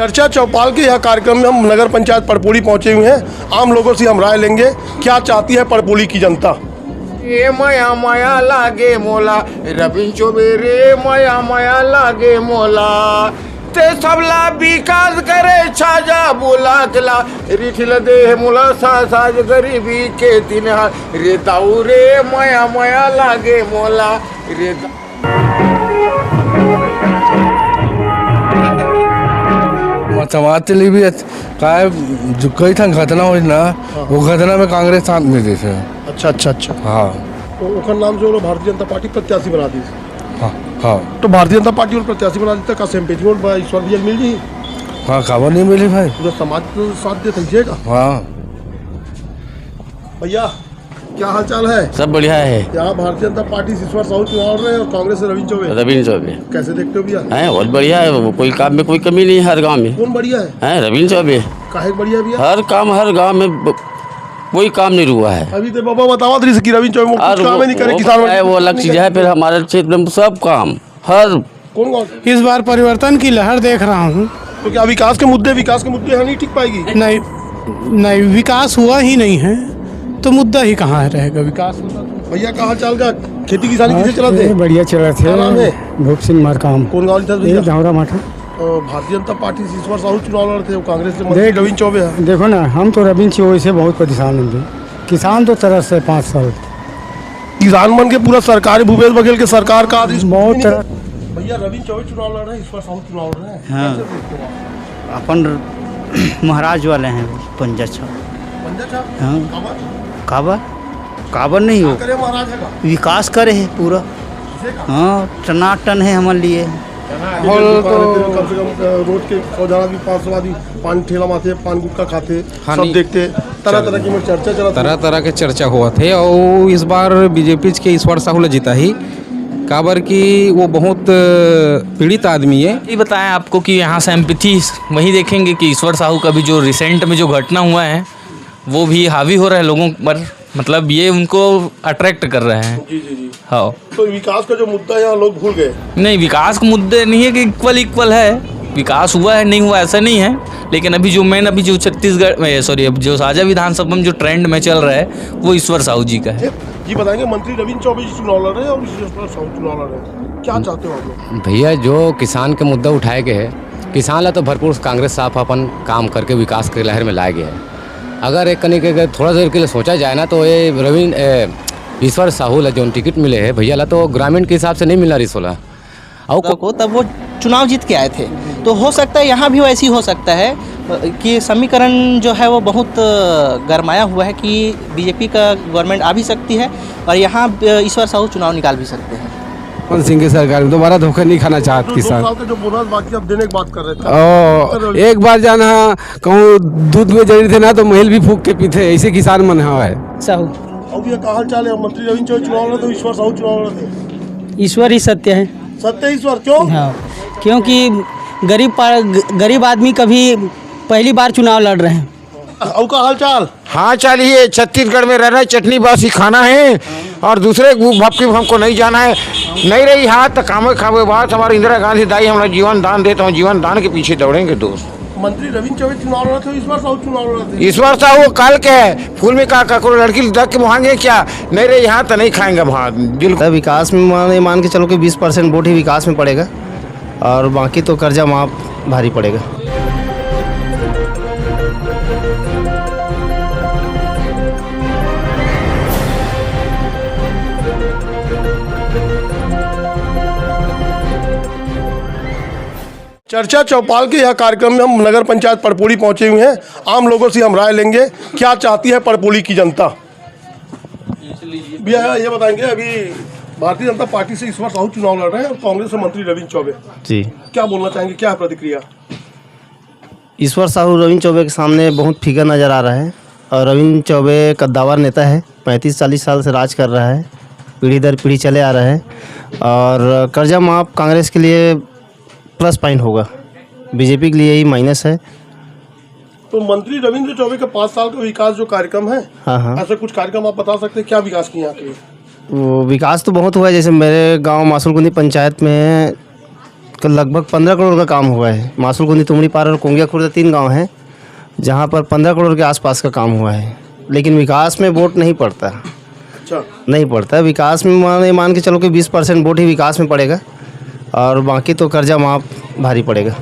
चर्चा चौपाल के यह कार्यक्रम में हम नगर पंचायत परपोली पहुंचे हुए हैं। आम लोगों से हम राय लेंगे क्या चाहती है परपोली की जनता। रे माया माया लागे मोला रविन चौबे रे माया माया लागे मोला ते सबला विकास करे छाजा बोला कला रिठिल दे मोला साज गरीबी के दिन रे ताऊ रे माया माया लागे मोला रे समाजली भी काय जो कई ठन घटना हुई ना वो घटना में कांग्रेस साथ में थे। अच्छा अच्छा अच्छा। हाँ तो उनका नाम जो है भारतीय जनता पार्टी प्रत्याशी बना दी। हाँ हाँ तो भारतीय जनता पार्टी और प्रत्याशी बना दी का एमपी वोट ईश्वर भी मिल जी। हाँ खबर नहीं मिली भाई, पूरा समाज तो साथ दे दीजिएगा। हाँ भैया क्या हाल चाल है? सब बढ़िया है। यहाँ भारतीय जनता पार्टी से इस बार साहू चुनाव लड़ रहे हैं और कांग्रेस से रविन चौबे। रविन चौबे कैसे देखते हो भैया? है बहुत बढ़िया है, वो कोई काम में कोई कमी नहीं है हर गांव में। कौन बढ़िया है? रविन चौबे काहे बढ़िया भैया? हर काम हर गांव में कोई काम नहीं रुआ है। अभी तो बाबा बतावा रही कि रविन चौबे कुछ काम ही नहीं करे किसान है, वो अलग चीज है। फिर हमारे क्षेत्र में सब काम हर कौन इस बार परिवर्तन की लहर देख रहा हूँ। तो क्या विकास के मुद्दे यहाँ नहीं टिक पाएगी? नहीं विकास हुआ ही नहीं है तो मुद्दा ही कहाँ रहेगा विकास होता तो। भैया का हाल चाल का खेती किसानी कैसे चला थे? बढ़िया चला क्या नाम है? थे भूप सिंह मारकाम। कौन गाँव था भैया? जावरा माठा। भारतीय जनता पार्टी से इस बार साहू चुनाव लड़ रहे थे, कांग्रेस से मंत्री रविन चौबे है। देखो ना हम तो रविन चौबे से बहुत परेशान होंगे, किसान तो तरह से 5 साल किसान मन के पूरा सरकारी भूपेश बघेल के सरकार का आदेश बहुत तरह। भैया रविन चौबे चुनाव लड़ रहे हैं, इस बार साहू चुनाव लड़ रहे हैं। हाँ। कैसे देखते हो आप? अपन महाराज वाले हैं पंजा छाप। पंजा छाप? हाँ। काबर? काबर काबर नहीं हो करे महाराज है का? विकास करे है पूरा। हाँ टनाटन है हमारे लिए। कम से कम रोड के 100 आदमी 500 आदमी पान ठेला माथे पान गुटखा खाते सब देखते तरह तरह की चर्चा चला, तरह तरह के चर्चा हुआ थे। और इस बार बीजेपी के ईश्वर साहू जीता ही काबर की वो बहुत पीड़ित आदमी है। ये बताएं आपको कि यहाँ से एम्पैथी वही देखेंगे कि ईश्वर साहू का भी जो रिसेंट में जो घटना हुआ है वो भी हावी हो रहा है लोगों पर, मतलब ये उनको अट्रैक्ट कर रहे हैं। जी जी जी। हाँ तो विकास का जो मुद्दा है यहाँ लोग भूल गए। नहीं विकास के मुद्दे नहीं है कि इक्वल है, विकास हुआ है नहीं हुआ ऐसा नहीं है, लेकिन अभी जो मेन अभी जो छत्तीसगढ़ में सॉरी अब जो साझा विधानसभा में जो ट्रेंड में चल रहा है वो ईश्वर साहू जी का है। जी बताएंगे मंत्री रविन चौबे जी चुनाव लड़ रहे हैं और ईश्वर साहू चुनाव लड़ रहे हैं, क्या चाहते हो आप लोग? भैया जो किसान के मुद्दा उठाए गए है, किसान ला तो भरपूर कांग्रेस साफ अपन काम करके विकास के लहर में लाए गए हैं। अगर एक कनी के थोड़ा देर के लिए सोचा जाए ना तो ये रविन ईश्वर साहू ला जो टिकट मिले है भैया ला तो ग्रामीण के हिसाब से नहीं मिलना रिसोला और को तब वो चुनाव जीत के आए थे, तो हो सकता है यहाँ भी वैसी हो सकता है कि समीकरण जो है वो बहुत गरमाया हुआ है कि बीजेपी का गवर्नमेंट आ भी सकती है और यहाँ ईश्वर साहू चुनाव निकाल भी सकते हैं। कौन सिंह की सरकार दोबारा धोखा नहीं खाना चाहती किसान। जो बोनस बाकी अब देने की बात कर रहे थे, एक बार जाना कहूँ दूध में जड़ी थे ना तो महल भी फूक के पीते, ऐसे किसान मन है। साहू अब ये का हाल चाल है? मंत्री रविन चौबे चुनाव लड़ रहे थे, ईश्वर साहू चुनाव लड़ रहे थे। ईश्वर ही सत्य है। सत्य ईश्वर क्यों? हाँ क्योंकि गरीब आदमी कभी पहली बार चुनाव लड़ रहे हैं। अब का हाल चाल? हाँ चलिए छत्तीसगढ़ में रहना चटनी बासी खाना है और दूसरे भप की हमको नहीं जाना है। नहीं रही हाथ तो कामे खावे बात हमारे इंदिरा गांधी दाई हमारा जीवन दान देता हूँ, जीवन दान के पीछे दौड़ेंगे दोस्त। मंत्री रविन चौबे चुनाव लड़ रहे थे, ईश्वर साहू चुनाव लड़ रहे थे। ईश्वर साहू काल के है फूल में का लड़की दक के मुहांगे क्या नहीं रही यहाँ तो नहीं खाएंगे भात बिल्कुल। विकास में मान के चलो कि 20% वोट ही विकास में पड़ेगा और बाकी तो कर्जा माफ भारी पड़ेगा। चर्चा चौपाल के यह कार्यक्रम में हम नगर पंचायत परपोली पहुंचे हुए हैं। आम लोगों से हम राय लेंगे क्या चाहती है परपोली की जनता। भैया ये बताएंगे अभी भारतीय जनता पार्टी से ईश्वर साहू चुनाव लड़ रहे हैं और कांग्रेस से मंत्री रविन चौबे जी क्या बोलना चाहेंगे, क्या है प्रतिक्रिया? ईश्वर साहू रविन चौबे के सामने बहुत फीका नज़र आ रहा है और रविन चौबे कद्दावर नेता है, 35-40 साल से राज कर रहा है, पीढ़ी दर पीढ़ी चले आ रहा है और कर्जा माफ कांग्रेस के लिए प्लस पॉइंट होगा, बीजेपी के लिए ही माइनस है। तो मंत्री रविंद्र चौबे का 5 साल का विकास जो कार्यक्रम है, हाँ ऐसे कुछ कार्यक्रम आप बता सकते हैं क्या विकास किया यहाँ के? वो विकास तो बहुत हुआ है, जैसे मेरे गांव मासूलकुंदी पंचायत में लगभग 15 करोड़ का काम हुआ है। मासूलगुंदी, तुमड़ी पार और कोंगिया खुर्द 3 गांव हैं जहां पर 15 करोड़ के आसपास का काम हुआ है। लेकिन विकास में वोट नहीं पड़ता। अच्छा, नहीं पड़ता विकास में। मान के चलो कि 20% वोट ही विकास में पड़ेगा और बाकी तो कर्जा माफ भारी पड़ेगा।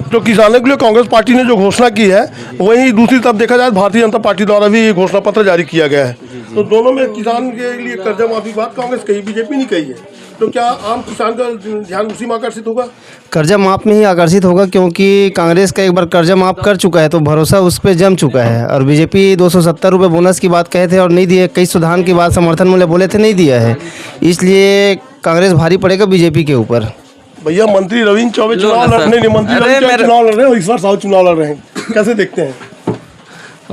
जो किसानों के लिए कांग्रेस पार्टी ने जो घोषणा की है, वहीं दूसरी तरफ देखा जाए भारतीय जनता पार्टी द्वारा भी घोषणा पत्र जारी किया गया है। तो दोनों में किसान के लिए कर्जा माफी की बात कांग्रेस कही, बीजेपी नहीं कही है। तो क्या आम किसान का ध्यान उसी में आकर्षित होगा? कर्जा माफ में ही आकर्षित होगा, क्योंकि कांग्रेस का एक बार कर्जा माफ कर चुका है तो भरोसा उस पर जम चुका है। और बीजेपी 270 रुपये बोनस की बात कहे थे और नहीं दिए, कई सुधार की बात समर्थन मूल्य बोले थे, नहीं दिया है। इसलिए कांग्रेस भारी पड़ेगा बीजेपी के ऊपर। भैया मंत्री रविंद्र चौबे चुनाव लड़ नहीं, मंत्री रविंद्र चौबे चुनाव लड़ रहे हैं और ईश्वर साहू चुनाव लड़ रहे हैं, कैसे देखते हैं?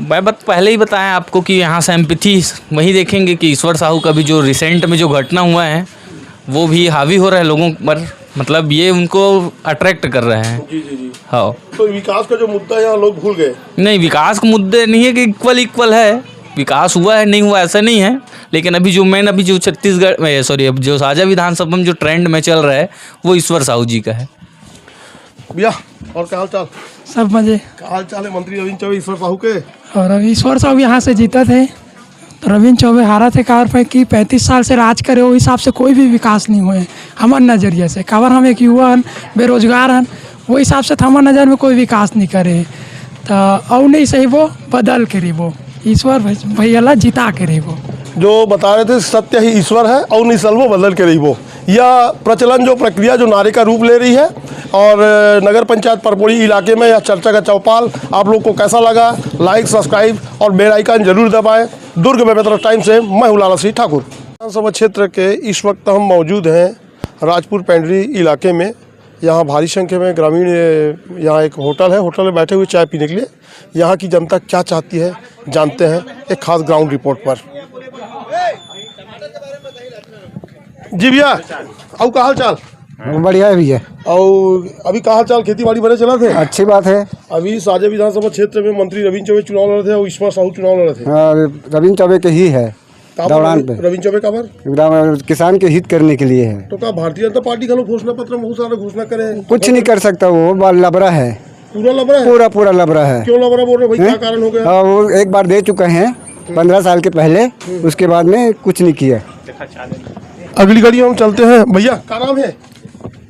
मैं पहले ही बताया आपको कि यहाँ से एम्पैथी वही देखेंगे कि ईश्वर साहू का भी जो रिसेंट में जो घटना हुआ है वो भी हावी हो रहा है लोगों पर, मतलब ये उनको अट्रैक्ट कर रहे हैं। जी। हाँ, तो विकास का जो मुद्दा है यहाँ लोग भूल गए। नहीं, विकास के मुद्दे नहीं है कि इक्वल है, विकास हुआ है नहीं हुआ ऐसा नहीं है, लेकिन अभी जो छत्तीसगढ़ में अब जो साझा विधानसभा में जो ट्रेंड में चल रहा है वो ईश्वर साहू जी का है। भैया और क्या हाल चाल? सब मजे। क्या हाल चाल है मंत्री रविंद्र चौबे ईश्वर साहू के? और ईश्वर साहू यहाँ से जीते थे तो रविंद्र चौबे हारा थे कावर पे कि 35 साल से राज करे, वो हिसाब से कोई भी विकास नहीं हुए हमारे नज़रिए से। कावर हम एक युवा हन, बेरोजगार हन, वो हिसाब से हमारे नज़र में कोई विकास नहीं करे। तो और नहीं सही वो बदल के रही, वो ईश्वर भैया जिता के रही। वो जो बता रहे थे सत्य ही ईश्वर है और नहीं सल्वो बदल के रही वो, यह प्रचलन जो प्रक्रिया जो नारे का रूप ले रही है। और नगर पंचायत परपोड़ी इलाके में यह चर्चा का चौपाल आप लोग को कैसा लगा? लाइक, सब्सक्राइब और बेल आइकन जरूर दबाएं। दुर्ग में बेहतर टाइम से मैं हूं लाला सिंह ठाकुर। विधानसभा क्षेत्र के इस वक्त हम मौजूद हैं राजपुर पेंड्री इलाके में। यहाँ भारी संख्या में ग्रामीण, यहाँ एक होटल है, होटल में बैठे हुए चाय पीने के लिए। यहाँ की जनता क्या चाहती है जानते हैं एक खास ग्राउंड रिपोर्ट पर। जी भैया, और क्या हाल चाल? बढ़िया है भैया। और अभी क्या हाल चाल? खेती बाड़ी बड़े चला थे? अच्छी बात है। अभी साझा विधानसभा क्षेत्र में मंत्री रविंद्र चौबे चुनाव लड़ रहे थे और ईश्वर साहू चुनाव लड़ रहे थे। रविंद्र चौबे के ही है दौरान पे। रविंद्र चौबे का बार किसान के हित करने के लिए है। तो क्या भारतीय जनता पार्टी का लोग घोषणा पत्र में बहुत सारा घोषणा करे? कुछ नहीं कर सकता, वो लबरा है, पूरा लबरा है। पूरा लबरा है। क्यों लबरा बोल रहे भाई? क्या कारण हो गया? वो एक बार दे चुके हैं 15 साल के पहले, उसके बाद में कुछ नहीं किया। अगली गाड़ी हम चलते हैं। भैया क्या नाम है?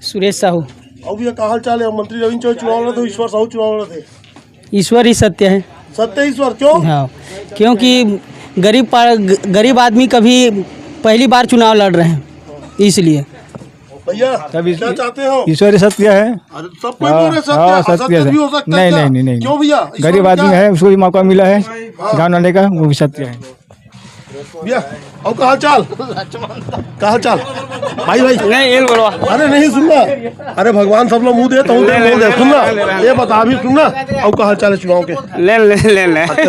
सुरेश साहू। और भैया क्या हाल चाल है? मंत्री रविंद्र चौबे चुनाव लड़ रहे थे, ईश्वर साहू चुनाव लड़ रहे थे। ईश्वर ही सत्य है। सत्य ईश्वर क्यों? हाँ, क्योंकि गरीब आदमी कभी पहली बार चुनाव लड़ रहे हैं, इसलिए। भैया क्या चाहते हो? ईश्वर सत्य है। अरे सब कोई बोल रहे सत्य भी हो सकता है। नहीं। क्यों भैया? गरीब आदमी है, उसको भी मौका मिला है गाँव वाले का, वो भी सत्य है। भैया और क्या हाल चाल? क्या हाल चाल भाई? नहीं बोलो। अरे नहीं सुनना, अरे भगवान सब लोग मुंह दे तो बोल दे, सुनना ये बता भी सुनना। और क्या हाल चाल है चुनाव के?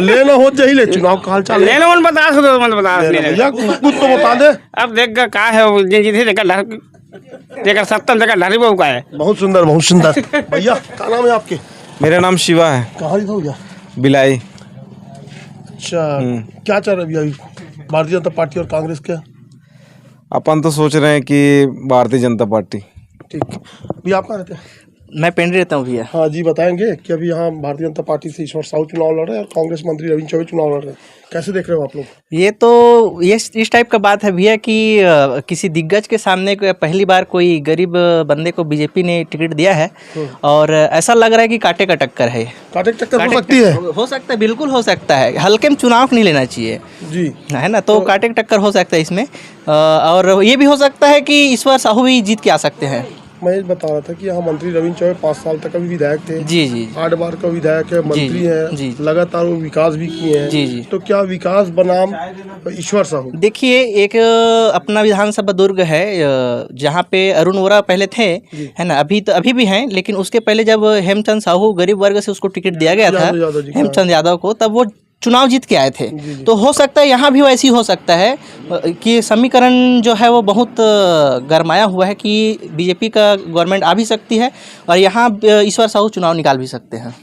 लेना हो चाहिए चुनाव का हाल चाल बता भैया, कुछ तो बता दे। अब देख का है का है। बहुत सुंदर बहुत सुंदर। भैया क्या नाम है आपके? मेरा नाम शिवा है। कहाँ लिखा भैया? बिलाई। अच्छा, क्या चल रहा है अभी भारतीय जनता पार्टी और कांग्रेस के? अपन तो सोच रहे हैं कि भारतीय जनता पार्टी। ठीक भैया, आप कहाँ रहते हैं? मैं पेंड्री रहता हूँ भैया। हाँ जी, बताएंगे कि अभी यहाँ भारतीय जनता पार्टी से ईश्वर साहू चुनाव लड़ रहे हैं और कांग्रेस मंत्री रविंद्र चौबे चुनाव लड़ रहे हैं, कैसे देख रहे हो आप लोग? ये तो इस टाइप का बात है भैया कि किसी दिग्गज के सामने पहली बार कोई गरीब बंदे को बीजेपी ने टिकट दिया है और ऐसा लग रहा है कि कांटे का टक्कर है। कांटे का टक्कर हो सकती है? हो सकता है, बिल्कुल हो सकता है। हल्के में चुनाव नहीं लेना चाहिए जी, है ना। तो कांटे का टक्कर हो सकता है इसमें। और ये भी हो सकता है कि ईश्वर साहू भी जीत के आ सकते हैं। मैं बता रहा था कि यहाँ मंत्री रविंद्र चौबे 5 साल तक अभी विधायक थे। जी 8 बार का विधायक है, मंत्री है, लगातार वो विकास भी किए हैं। जी तो क्या विकास बनाम ईश्वर साहू? देखिए, एक अपना विधानसभा दुर्ग है जहाँ पे अरुण वोरा पहले थे, है ना। अभी भी हैं, लेकिन उसके पहले जब हेमचंद साहू गरीब वर्ग से उसको टिकट दिया गया था, हेमचंद यादव को, तब वो चुनाव जीत के आए थे। तो हो सकता है यहाँ भी वैसी हो सकता है कि समीकरण जो है वो बहुत गरमाया हुआ है कि बीजेपी का गवर्नमेंट आ भी सकती है और यहाँ ईश्वर साहू चुनाव निकाल भी सकते हैं।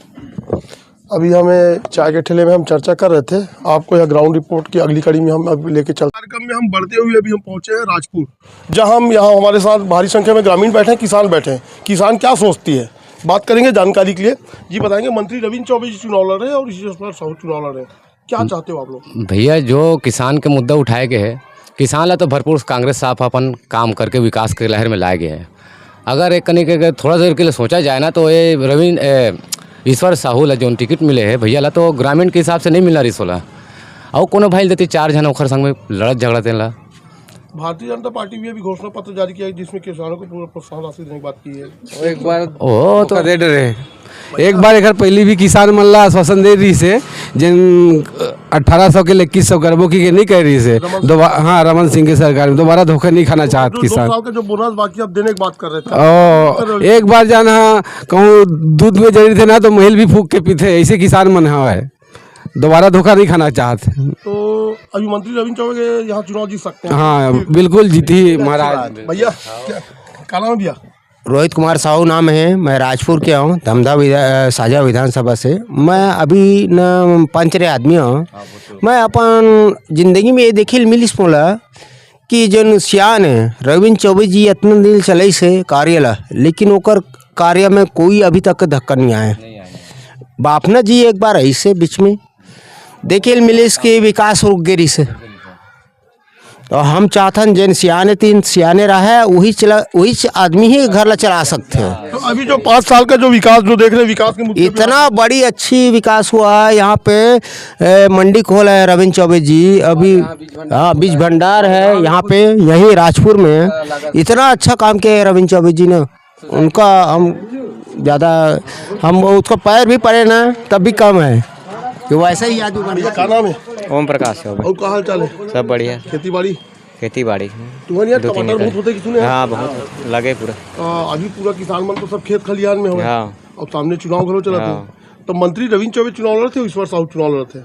अभी हमें चाय के ठेले में हम चर्चा कर रहे थे, आपको यह ग्राउंड रिपोर्ट की अगली कड़ी में हम अब लेके चल कार्यक्रम में हम बढ़ते हुए अभी हम पहुंचे हैं राजपुर, जहां हम यहाँ हमारे साथ भारी संख्या में ग्रामीण बैठे हैं, किसान बैठे हैं। किसान क्या सोचती है बात करेंगे जानकारी के लिए। जी बताएंगे, मंत्री रविंद्र चौबे जी चुनाव लड़ रहे हैं और ईश्वर साहू चुनाव लड़ रहे हैं, क्या चाहते हो आप लोग? भैया जो किसान के मुद्दा उठाए गए है, किसान ला तो भरपूर कांग्रेस साहब अपन काम करके विकास के लहर में लाए गए हैं। अगर एक कनी के थोड़ा देर के लिए सोचा जाए ना तो ये ईश्वर साहू ला जो टिकट मिले है भैया ला तो ग्रामीण के हिसाब से नहीं मिला रिसोला और कोनो भाई देती 4 जन ओखर संग में लड़त झगड़ा देला। भारतीय जनता पार्टी भी अभी घोषणा पत्र जारी किया है जिसमें किसानों को पूरा प्रोत्साहन राशि देने की बात की है। एक बार ओ तो दे रहे एक बार एक पहली भी किसान मन ला आश्वासन दे रही से जिन 1800 के 2100 करबो की नहीं कह रही से हाँ रमन सिंह की सरकार में दोबारा धोखा नहीं खाना चाहत किसान। 2 साल का जो बोनस बाकी अब देने की बात कर रहे थे। ओ एक बार जाना कहूँ दूध में जरी थे ना तो महल भी फूक के पीते, ऐसे किसान मन है दोबारा धोखा नहीं खाना चाहते। तो अभी मंत्री रविंद्र चौबे के यहाँ चुनाव जीत सकते हैं? हाँ बिल्कुल जीती महाराज। भैया क्या नाम है भैया? रोहित कुमार साहू नाम है, मैं राजपुर के हूँ, धमधा साझा विधानसभा से। मैं अभी न पंच रे आदमी हूँ। मैं अपन जिंदगी में ये देखिल मिलिस मोला कि जो सियान है रविंद्र चौबे जी इतना दिन चले से कार्य ला, लेकिन ओकर कार्य में कोई अभी तक धक्का नहीं आया। बापना जी एक बार ऐसे बीच में देखिल मिलिस के विकास रुक गई से, तो हम चाहतन जिन सियाने 3 सियाने रहा है वही आदमी ही घर ला चला सकते हैं। तो अभी जो 5 साल का जो विकास जो देख रहे हैं, विकास के मुद्दे इतना बड़ी अच्छी विकास हुआ है। यहाँ पे मंडी खोला है रविंद्र चौबे जी, अभी हाँ बीज भंडार है यहाँ पे, यही राजपुर में इतना अच्छा काम किया है रविंद्र चौबे जी ने। उनका हम ज़्यादा हम उसको पैर भी पड़े ना तब भी कम है कि वो ऐसा ही आदमी बन। क्या नाम है? ओम प्रकाश चौबे। और क्या हाल चाल है? सब बढ़िया। खेती बाड़ी तुम्हारे यहाँ टमाटर बहुत होते किसने? हाँ बहुत लगे पूरा। अभी पूरा किसान मन तो सब खेत खलिहान में हो। हाँ। और सामने चुनाव घरों चला थे, तो मंत्री रविंद्र चौबे चुनाव लड़े थे, ईश्वर साहू चुनाव लड़े थे।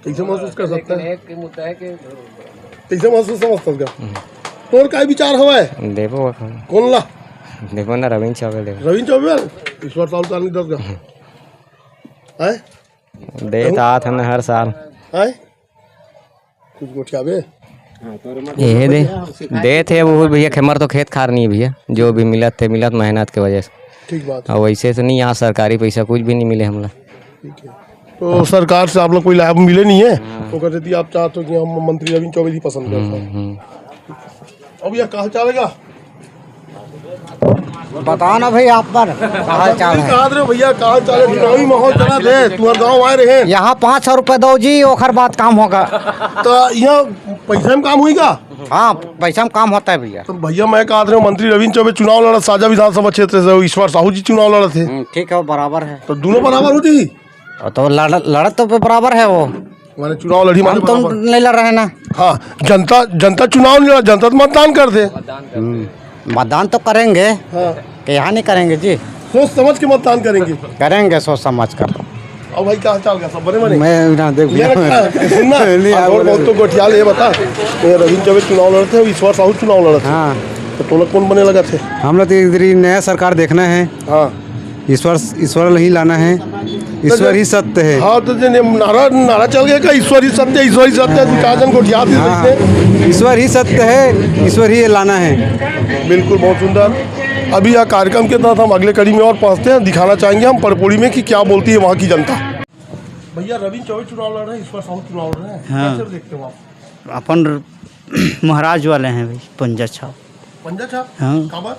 कैसे महसूस कर सकते हैं? कैसे महसूस समझता है? तोर का विचार हवा है? देखो कौन ला? देखो ना रविंद्र चौबे देखो। रविंद्र चौबे ईश्वर साहू का नहीं दस है देता था ना हर साल है कुछ गोठियाबे ये दे थे वो भैया। खेमर तो खेत खार नहीं भैया, जो भी मिलत थे मिलत मेहनत के वजह से। ठीक बात। और वैसे तो नहीं, यहाँ सरकारी पैसा कुछ भी नहीं मिले हमला। तो सरकार से आप लोग कोई लाभ मिले नहीं है, तो कहते थी आप चाहते हो कि हम मंत्री रविंद्र चौबे जी पसंद करते हैं। अब यह कहा चलेगा बताओ ना भाई आप पर कहा चाल है? भैया कहा चाले चुनावी माहौल चला दे, तुम्हारे गाँव आए रहे यहाँ 500 रुपये दो जी, ओखर बात काम होगा। तो यहाँ पैसे में काम होगा? हाँ पैसा में काम होता है भैया। तो भैया मैं कहा रहे मंत्री रविंद्र चौबे चुनाव लड़ा साझा विधानसभा क्षेत्र से, ईश्वर साहू जी चुनाव लड़े थे। ठीक है बराबर है, तो दोनों बराबर होती तो लड़त तो बराबर है वो। मैंने चुनाव लड़ी हम तो नहीं लड़ रहे ना। हाँ जनता चुनाव नहीं लड़ा, जनता तो मतदान कर दे। मतदान तो करेंगे कि यहाँ नहीं करेंगे जी, सोच समझ के मतदान करेंगे सोच समझ कर। अब भाई क्या चाल गया सब बने बने? मैं ना देख सुनना और बहुत तो गोठियाल ये बता, रविंद्र चौबे चुनाव लड़ते हैं, ईश्वर साहू चुनाव लड़ते हैं। हाँ तो लोग कौन बने लगा थे? हम लोग तो इधर नया सरकार देखना है। हाँ ईश्वर ही लाना है, ईश्वर ही सत्य है। हाँ तो नारा चल गया का ईश्वर ही सत्य, ईश्वर ही सत्य। 2-4 जन गोठियाल ईश्वर ही सत्य है, ईश्वर ही लाना है। बिल्कुल बहुत सुंदर। अभी यह कार्यक्रम के तहत हम अगले कड़ी में और पहुँचते हैं, दिखाना चाहेंगे हम परपोड़ी में कि क्या बोलती है वहाँ की जनता। भैया रविंद्र चौबे चुनाव लड़ रहे हैं, ईश्वर साहू चुनाव लड़ रहे हैं, कैसे देखते हो आप? अपन महाराज वाले हैं भाई, पंजा छाप। पंजा छाप? हाँ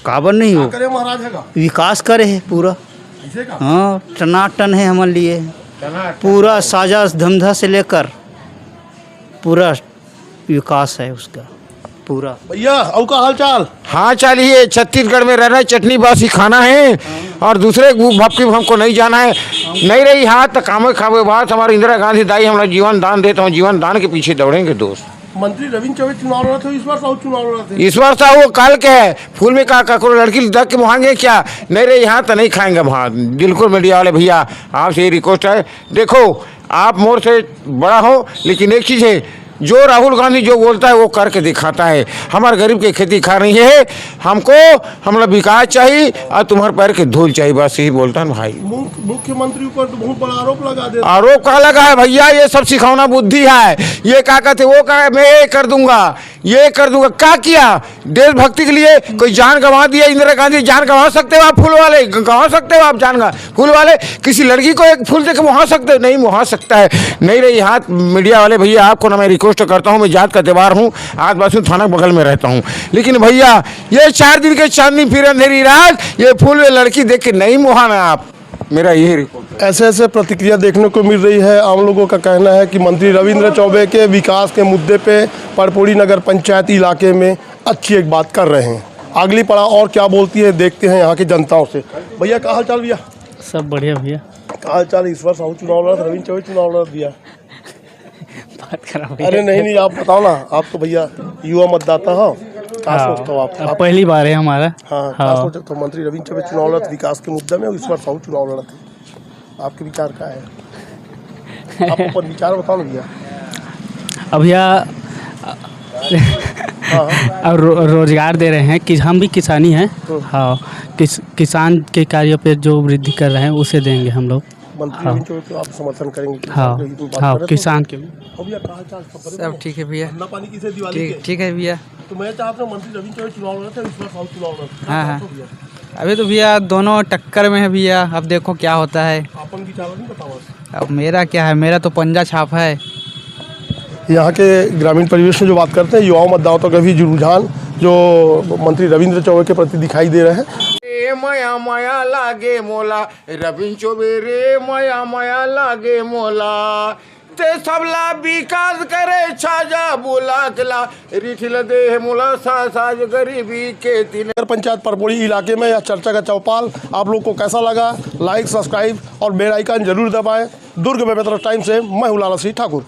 काबर नहीं हो, करे महाराज है का विकास करे है पूरा। हाँ टनाटन है हमारे लिए, पूरा साजा धमधा से लेकर पूरा विकास है उसका पूरा। भैया और का हाल चाल? हाँ चलिए, छत्तीसगढ़ में रहना चटनी बासी खाना है और दूसरे भक्ति हमको नहीं जाना है। नहीं रही हाथ तो कामे खावे बात। हमारे इंदिरा गांधी दाई हमारा जीवन दान देता हूँ, जीवन दान के पीछे दौड़ेंगे दोस्त। मंत्री रविंद्र चौबे चुनाव लड़े थे, ईश्वर साहू चुनाव लड़े थे। ईश्वर साहू काल के है, फूल में का लड़की देख के मुहांगे क्या? नहीं रही यहाँ तो नहीं खाएंगे वहाँ। बिल्कुल मीडिया वाले भैया आपसे ये रिक्वेस्ट है, देखो आप मोर से बड़ा हो, लेकिन एक चीज़ है जो राहुल गांधी जो बोलता है वो करके दिखाता है। हमारे गरीब की खेती खा रही है, हमको हमारा विकास चाहिए और तुम्हारे पैर के धूल चाहिए, बस यही बोलता है भाई। मुख्यमंत्री ऊपर तो बहुत बड़ा आरोप लगा दे। आरोप कहाँ लगा है भैया, ये सब सिखाना बुद्धि है। ये क्या कहते वो कहा मैं ये कर दूंगा, ये कर दूंगा, क्या किया देशभक्ति के लिए? कोई जान गंवा दिया। इंदिरा गांधी जान गंवा सकते हो आप? फूल वाले गंवा सकते हो आप जान? फूल वाले किसी लड़की को एक फूल देकर मुहा सकते हो? नहीं मुहा सकता है। नहीं रही हाथ मीडिया वाले भैया, आपको ना मैं रिक्वेस्ट करता हूँ, मैं जात का त्योहार हूँ, आदिवासी थाना बगल में रहता हूँ, लेकिन भैया ये 4 दिन के चांदनी फिर अंधेरी रात, ये फूल लड़की देख के नहीं मुहाना आप। मेरा यही रिपोर्ट। ऐसे ऐसे प्रतिक्रिया देखने को मिल रही है। आम लोगों का कहना है कि मंत्री रविंद्र चौबे के विकास के मुद्दे पे परपोड़ी नगर पंचायत इलाके में अच्छी एक बात कर रहे हैं। अगली पड़ाव और क्या बोलती है देखते हैं यहाँ की जनताओं से। भैया क्या हाल चाल भैया? सब बढ़िया भैया। क्या हाल चाल? इस बार साहू चुनाव लड़ा, रविंद्र चौबे चुनाव लड़ा दिया। बात खराब। अरे नहीं आप बताओ ना, आप तो भैया युवा मतदाता हो, क्या सोचते हो आप? पहली बार है हमारा। हाँ, क्या सोचते हो? मंत्री रविंद्र चौबे चुनाव लड़ा विकास के मुद्दे में, इस बार साहू चुनाव लड़ा थे, आपके विचार क्या है? आप ऊपर विचार बताओ ना भैया। अब भैया और रोजगार दे रहे हैं कि हम भी किसानी हैं। हाँ, किसान के कार्य पे जो वृद्धि कर रहे हैं उसे देंगे हम लोग। मंत्री रविंद्र चौबे को आप समर्थन करेंगे? हाँ, किसान के सब ठीक है भैया। अन्ना पानी किसे दिवाली के? ठीक है भैया। तो मैं चाहता हूँ मंत्री रविंद्र चौबे चुनाव लड़ते हैं, इस बार साहू चुनाव लड़ते हैं। हाँ। अभी तो भैया दोनों टक्कर में है भैया, अब देखो क्या होता है। अपन विचार नहीं बताओ। अब मेरा क्या है, मेरा तो पंजा छाप है। यहाँ के ग्रामीण परिवेश में जो बात करते हैं, युवाओं मतदाताओं का भी रुझान जो मंत्री रविंद्र चौबे के प्रति दिखाई दे रहे हैं। माया माया लागे मोला रविंद्र चौबे रे, माया माया लागे मोला ते सबला विकास करे छाजा बोला कला रिठिल दे मोला साज गरीबी के तीन। नगर पंचायत परपोड़ी इलाके में यह चर्चा का चौपाल आप लोग को कैसा लगा? लाइक, सब्सक्राइब और बेल आइकन जरूर दबाएं। दुर्ग में बेहतर टाइम से मैं हूं लाला सिंह ठाकुर।